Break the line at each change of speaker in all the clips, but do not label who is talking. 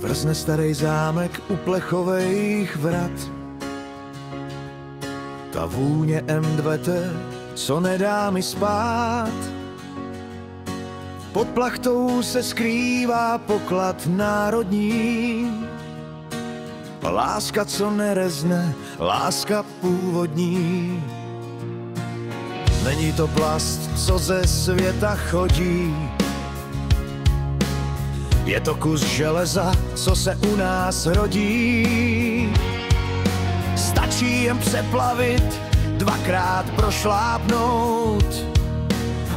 Vrzne starý zámek u plechovejch vrat. Ta vůně M2, co nedá mi spát. Pod plachtou se skrývá poklad národní. Láska, co nerezne, láska původní. Není to plast, co ze světa chodí. Je to kus železa, co se u nás rodí. Stačí jen přeplavit, dvakrát prošlápnout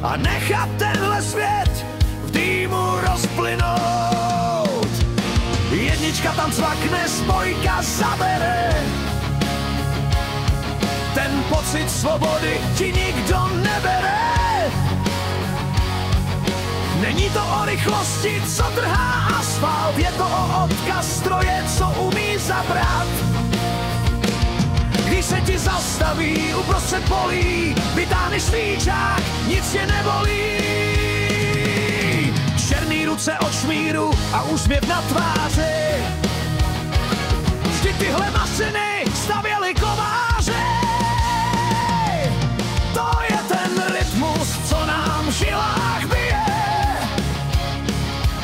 a nechat tenhle svět v dýmu rozplynout. Jednička tam cvakne, spojka zabere. Ten pocit svobody ti nikdo nebere. Není to o rychlosti, co trhá asfalt, je to o odkaz stroje, co umí zabrat. Když se ti zastaví uprostřed polí, vytáhneš svíčák, nic tě nebolí. Černý ruce od šmíru a úsměv na tváři. Vždy tyhle masiny stavěly kováře. To je ten rytmus, co nám v žilách bije.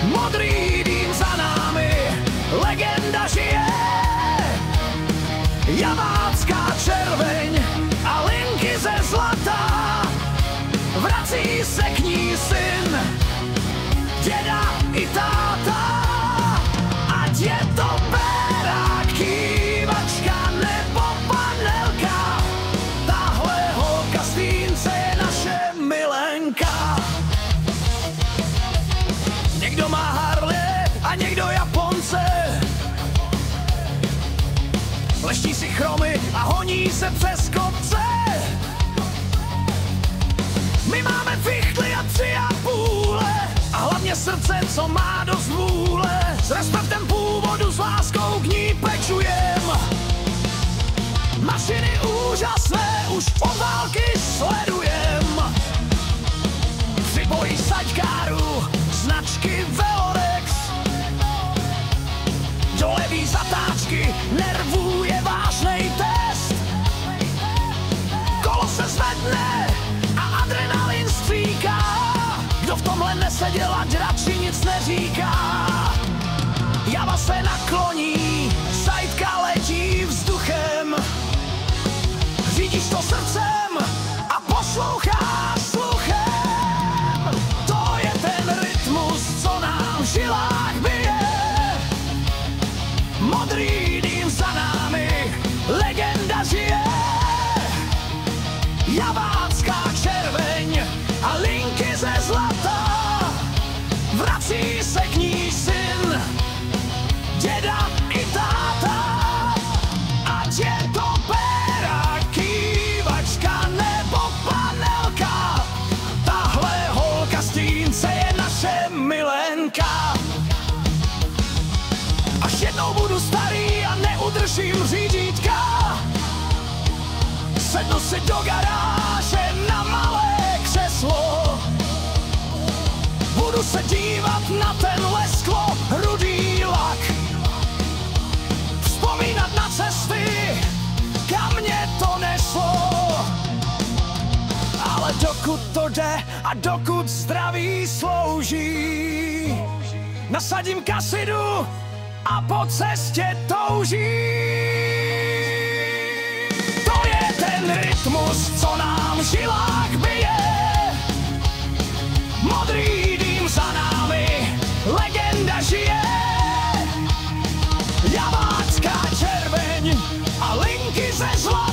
Modrý dým za námi, legenda žije. Jamácká červeň a linky ze zlata. Vrací se k ní syn, děda i táta. Ať je to pérák, kývačka nebo panelka, tahle holka z Týnce je naše milenka. Někdo má Harley a někdo Japonce. Leští si chromy a honí se přes kopce. My máme fichtly a 3,5 a hlavně srdce, co má dost vůle. S respektem původu, s láskou k ní pečujem. Mašiny úžasné už od války sledujem. Při boji saďkáru značky Velorex. Do levý zatáčky nervů je vážnej test. Kolo se zvedne a adrenalin stříká. Kdo v tomhle neseděl, ať radši nic neříká. Java se nakloní, sajtka letí vzduchem. Řídíš to srdcem a posloucháš sluchem. To je ten rytmus, co nám v žilách bije. Modrý dým za námi, legenda žije. Javácká červeň a linky ze zlata. Vrací se k ní syn, děda i táta. Ať je to pérák, kývačka nebo panelka, tahle holka z Týnce je naše milenka. Až jednou budu starý a neudržím řídítka, sednu si do garáže na malé křeslo. Budu se dívat na tenhle sklo, rudý lak. Vzpomínat na cesty, kam mě to neslo. Ale dokud to jde a dokud zdraví slouží, nasadím kasidu a po cestě touží. To je ten rytmus, co nám v žilách bije. Modrý dým za námi, legenda žije. Javácká červeň a linky ze zla.